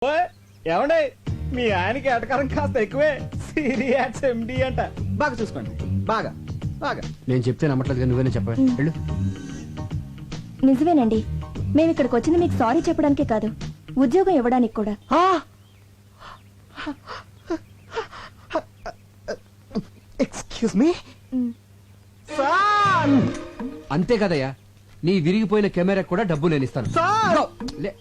ఏమండే మీ ఆయనకి ఎటకారం కాస్త ఎక్కువే. సీరియస్ ఎండి అంట. బాగా చూసుకోండి. బాగా బాగా. నేను చెప్తే నమ్మట్లేదు, నువ్వేనే చెప్పా. వెళ్ళు. నిజమేనండి, మేము ఇక్కడికి వచ్చింది మీకు సారీ చెప్పడానికే కాదు, ఉద్యోగం ఇవ్వడానికి కూడా. Excuse me. అంతే కదయ్యా, నీ విరిగిపోయిన కెమెరా కూడా డబ్బు నేను ఇస్తాను. లే.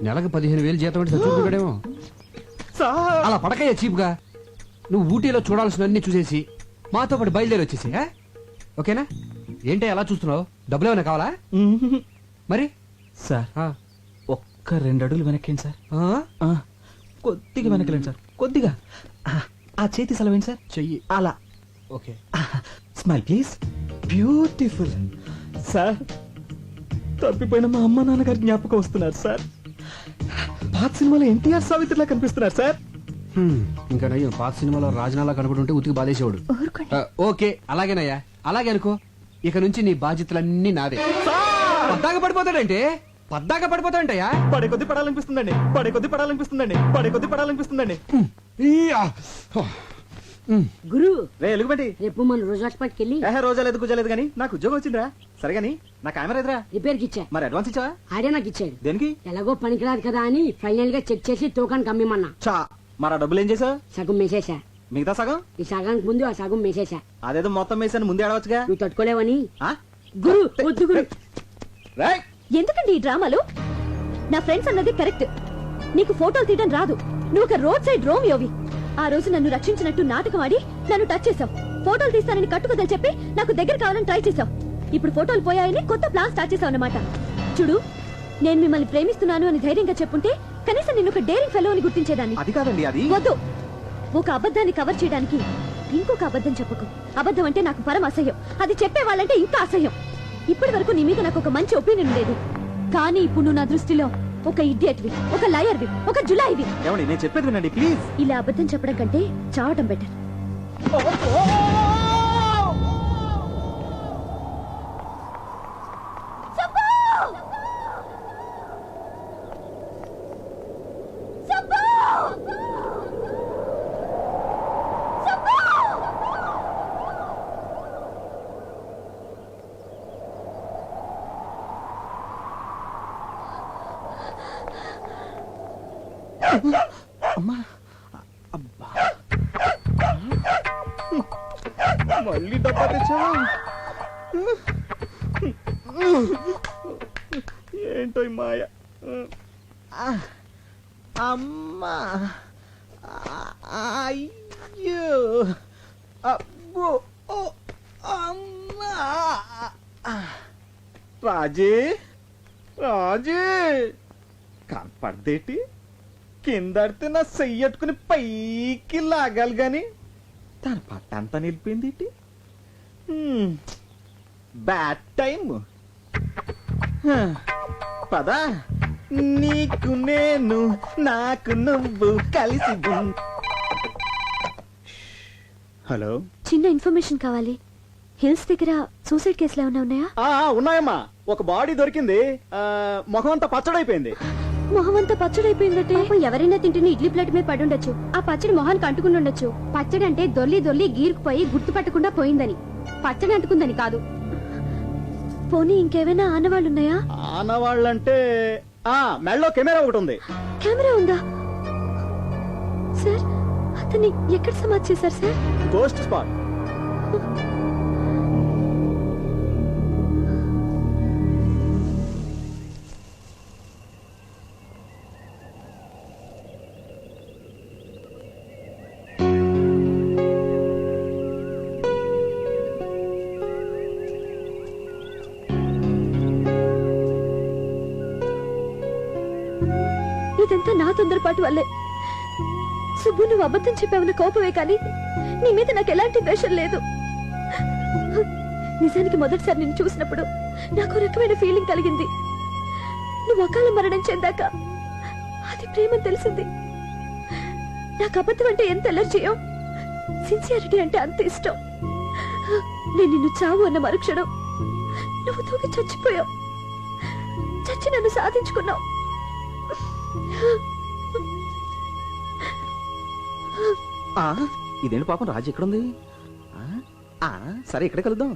నెలకు 15,000 జీతం అంటే చచ్చుకుంటాడేమో. అలా పడకయ్యా చీప్ గా. నువ్వు ఊటీలో చూడాల్సినవన్నీ చూసేసి మాతో పాటు బయలుదేరి వచ్చేసి, ఓకేనా? ఏంటి అలా చూస్తున్నావు? డబ్బులు ఏమైనా కావాలా? మరి సార్ ఒక్క 2 అడుగులు వెనక్కేండి సార్. కొద్దిగా వెనకలేండి సార్, కొద్దిగా. ఆ చేతి సెలవేండి సార్. చెయ్యి అలా. Okay. Smile please. Beautiful. Sir తప్పిపోయిన మా అమ్మ నాన్నగారి జ్ఞాపకం వస్తున్నారు సార్. పాత సినిమాలో ఎన్టీఆర్ సావిత్రిలా కనిపిస్తున్నారు సార్. ఇంకా నయ్యం, పాత సినిమాలో రాజనాలా కనుకుంటుంటే ఉతికి బాధేసేవాడు. ఓకే, అలాగేనయ్యా, అలాగే అనుకో. ఇక నుంచి నీ బాధ్యతలన్నీ నాదే. పద్దాక పడిపోతాడంటే పద్దాక పడిపోతాడంటయ్యా. పడే కొద్ది పడాలనిపిస్తుందండి, పడే కొద్ది పడాలనిపిస్తుందండి, పడే కొద్ది పడాలనిపిస్తుందండి. గురు రే ఎలుగుబంటి, రేపు మన రోజు హాస్పిటల్కి వెళ్ళి రోజా లేదు కూర్చోలేదు కానీ నాకు ఉద్యోగం వచ్చిందిరా. సరే గానీ నా కెమెరా ఎదురా. రిపేర్ కి ఇచ్చా. మరి అడ్వాన్స్ ఇచ్చావా? ఆడే నాకు ఇచ్చాడు. దేనికి? ఎలాగో పనికిరాదు కదా అని ఫైనల్ గా చెక్ చేసి తూకానికి అమ్మేమన్నా. చా, మరి ఆ డబ్బులు ఏం చేసావు? సగం మేసేసా. మిగతా సగం? ఈ సగానికి ముందు ఆ సగం మేసేసా. అదేదో మొత్తం వేసాను ముందే ఆడవచ్చుగా. నువ్వు తట్టుకోలేవని. ఆ? గురు వద్దు గురు. రేయ్! ఎందుకండి ఈ డ్రామాలు? నా ఫ్రెండ్స్ అన్నది కరెక్ట్. నీకు ఫోటోలు తీయడం రాదు, నువ్వు ఒక రోడ్ సైడ్ రోమియోవి. ఆ రోజు నన్ను రక్షించినట్టు నాటకం ఆడి నన్ను టచ్ చేసావు. ఫోటోలు తీస్తానని కట్టుకదని చెప్పి నాకు దగ్గర కావాలని ట్రై చేసావు. ఇప్పుడు ఫోటోలు పోయాయని కొత్త ప్లాన్ స్టార్ట్ చేసావు అన్నమాట. చూడు, నేను మిమ్మల్ని ప్రేమిస్తున్నాను అని ధైర్యంగా చెప్పుంటే కనీసం నిన్ను ఒక డేరింగ్ ఫెలో అని గుర్తించేదాన్ని. అది కాదండి, అది వద్దు. ఒక అబద్ధాన్ని కవర్ చేయడానికి ఇంకొక అబద్ధం చెప్పకు. అబద్ధం అంటే నాకు పరమ అసహ్యం, అది చెప్పే వాళ్ళంటే ఇంకా అసహ్యం. ఇప్పటి వరకు నీ మీద నాకు ఒక మంచి ఒపీనియన్ లేదు, కానీ ఇప్పుడు నువ్వు నా దృష్టిలో ఒక ఇడియట్వి, ఒక లయర్వి, ఒక జులాయివి. ఏమండి, నేను చెప్పేది వినండి ప్లీజ్. ఇలా అబద్ధం చెప్పడం కంటే చావటం బెటర్. అమ్మా, అబ్బా, మళ్ళీ డబ్బా తెచ్చావా? ఏంటో ఈ మాయ. అమ్మా, అయ్యో, అబ్బో, అమ్మా. రాజీ, రాజీ, కనపడదేటి? కిందడితే నా చెయ్యట్టుకుని పైకి లాగాలి గాని దాని పట్టంతా నిలిపోయింది. Bad time. పదా, నీకు నేను, నాకు నువ్వు కలిసి. హలో, చిన్న ఇన్ఫర్మేషన్ కావాలి. హిల్స్ దగ్గర సూసైడ్ కేసులు ఏమైనా ఉన్నాయా? ఉన్నాయమ్మా. ఒక బాడీ దొరికింది, ముఖం అంతా పచ్చడైపోయింది. మొహం అంతా పచ్చడైపోయిందటే. ఎవరైనా తింటున్న ఇడ్లీ ప్లేట్ మీద పడి ఉండొచ్చు, ఆ పచ్చడి మొహానికి అంటుకుని ఉండొచ్చు. పచ్చడి అంటే దొల్లి దొల్లి గీరుకుపోయి గుర్తుపట్టకుండా పోయిందని, పచ్చడి అంటుకుందని కాదు. పోనీ ఇంకేమైనా ఆనవాళ్ళున్నాయా? ఆనవాళ్ళంటే మెళ్ళో కెమెరా ఒకటి ఉంది. కెమెరా ఉందా సార్? అతన్ని ఎక్కడ సమాధి చేశారు సార్? Ghost spot. ఇదంతా నా తొందరపాటు వల్లే. సుబ్బు, నువ్వు అబద్ధం చెప్పావన్న కోపమే కానీ నీ మీద నాకు ఎలాంటి ద్వేషం లేదు. నిజానికి మొదటిసారి నిన్ను చూసినప్పుడు నాకు రకమైన ఫీలింగ్ కలిగింది. నువ్వు అకాల మరణం చెందాక అది ప్రేమని తెలిసింది. నాకు అబద్ధం అంటే ఎంత ఎలర్జీయో, సిన్సియారిటీ అంటే అంత ఇష్టం. నేను నిన్ను చావు అన్న మరుక్షణం నువ్వు తూగి చచ్చిపోయావు. చచ్చి నన్ను సాధించుకున్నావు. ఇదేంటి పాపం రాజు ఎక్కడుంది? సరే ఇక్కడే కలుద్దాం.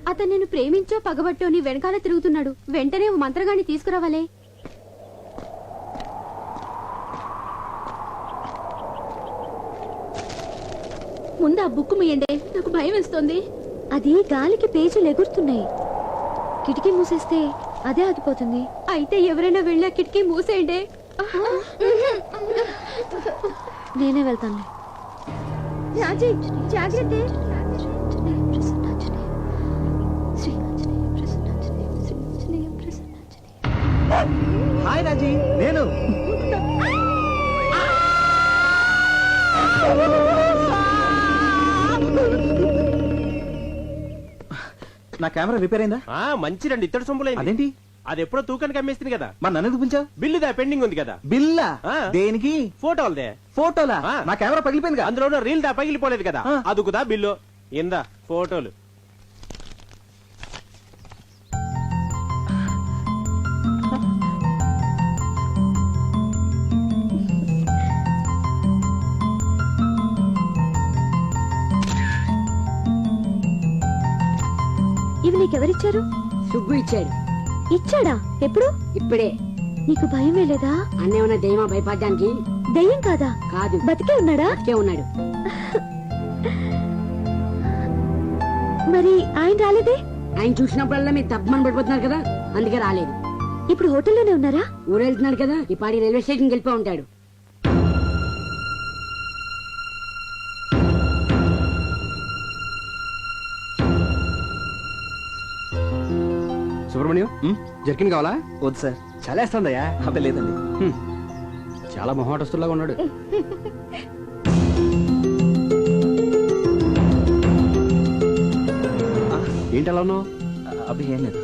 అతను నేను ప్రేమించో పగబట్టో నీ వెనకాల తిరుగుతున్నాడు. వెంటనే ఓ మంత్రగాన్ని తీసుకురావాలే. ముందు ఆ బుక్ ముయ్యండి, నాకు భయం వేస్తుంది. అది గాలికి పేజీలు ఎగురుతున్నాయి. కిటికీ మూసేస్తే అదే ఆగిపోతుంది. అయితే ఎవరైనా వెళ్ళి ఆ కిటికీ మూసేయండి. నేనే వెళ్తాను. జాగ్రత్త. హాయ్ రాజీ, నేను. నా కెమెరా రిపేర్ అయిందా? మంచిదండి, ఇత్తడి సొమ్ములైంది. అదేంటి? అది ఎప్పుడో తూకానికి అమ్మేస్తుంది కదా. మరి నన్ను ఎందుకు పిలిచావు? బిల్లుదా పెండింగ్ ఉంది కదా. బిల్లా? ఆ. దేనికి? ఫోటోలదే. ఫోటోలా? ఆ. నా కెమెరా పగిలిపోయింది. అందులో రీల్ దా పగిలిపోలేదు కదా. ఆ. అదుకుదా బిల్లు. ఇందా ఫోటోలు. ఇవి నీకెవరిచ్చారు? సుగ్గు ఇచ్చాడు. ఇచ్చాడా? ఎప్పుడు? ఇప్పుడే. నీకు భయమే లేదా? అన్నే ఉన్న దయ్యమా భయపడ్డానికి? దెయ్యం కాదా? కాదు, బతికే ఉన్నాడా? బతికే ఉన్నాడు. మరి ఆయన రాలేదే? ఆయన చూసినప్పుడల్లా మీరు తప్పమని పడిపోతున్నారు కదా, అందుకే రాలేదు. ఇప్పుడు హోటల్లోనే ఉన్నారా? ఊరు వెళ్తున్నాడు కదా, ఈ పాడి రైల్వే స్టేషన్కి వెళ్ళిపో ఉంటాడు. సుబ్రహ్మణ్యం, జర్కిన్ కావాలా? వద్దు సార్. చలేస్తుందయ్యా. అబ్బే లేదండి. చాలా మొహమాటస్తులాగా ఉన్నాడు. ఏంటి అలా ఉన్నావు? అబ్బే ఏం లేదు.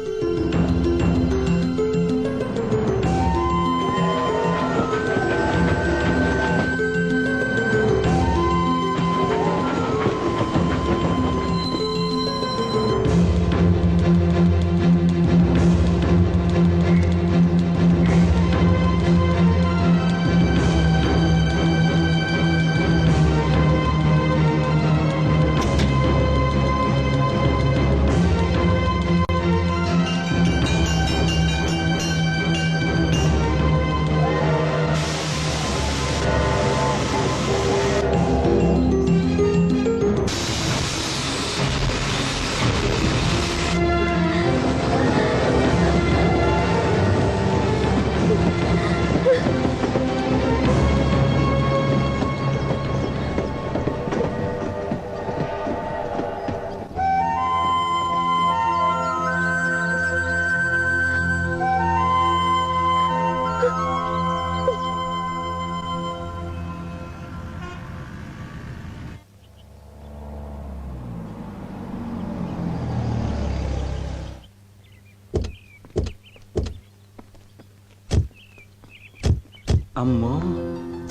అమ్మో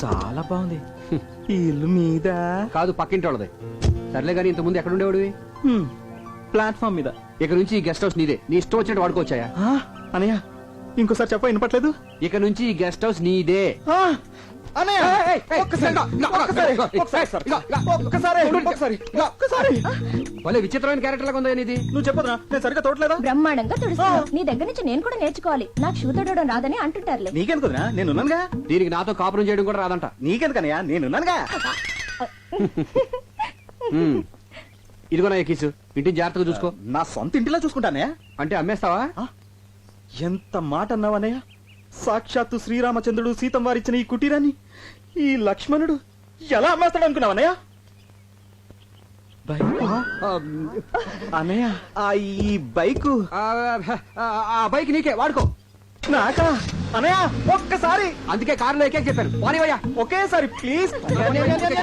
చాలా బాగుంది. ఈ ఇల్లు మీద కాదు, పక్కింటి వాళ్ళది. సర్లే గానీ ఇంతకుముందు ఎక్కడ ఉండేవాడివి? ప్లాట్ఫామ్ మీద. ఇక నుంచి ఈ గెస్ట్ హౌస్ నీదే. నీ ఇష్టం వచ్చినట్టు వాడుకోవచ్చాయా? అనయ్య ఇంకోసారి చెప్ప వినపట్లేదు. ఇక నుంచి ఈ గెస్ట్ హౌస్ నీదే. అనయ్య భలే విచిత్రమైన క్యారెక్టర్ లాగా ఉందా నీది. నువ్వు చెప్పదురా, నేను సరిగ్గా తోటలేదా? బ్రహ్మాండంగా తుడుస్తున్నావు. నీ దగ్గర నుంచి నేను కూడా నేర్చుకోవాలి. నాకు షూ తొడవడం రాదని అంటుంటారులే. నీకెందుకురా, నేనున్నానుగా. దీనికి నాతో కాపురం చేయడం కూడా రాదంట. నీకెందుకనయ్యా, నేనున్నానుగా. ఇదిగో నా ఎక్కిసు, ఇంటిని జాగ్రత్తగా చూసుకో. నా సొంత ఇంటిలో చూసుకుంటానయ్యా. అంటే అమ్మేస్తావా? ఎంత మాట అన్నావనయ్య. సాక్షాత్తు శ్రీరామచంద్రుడు సీతం వారిచ్చిన ఈ కుటీరాన్ని ఈ లక్ష్మణుడు ఎలా అమ్మేస్తాడు అనుకున్నావన్నయ్య? అన్నయ్య ఈ బైకు ఆ బైక్ నీకే, వాడుకో. నాకా? అన్నయ్య ఒక్కసారి. అందుకే కారులో ఎక్కే చెప్పాను. వానివయ్యా ఒకేసారి ప్లీజ్.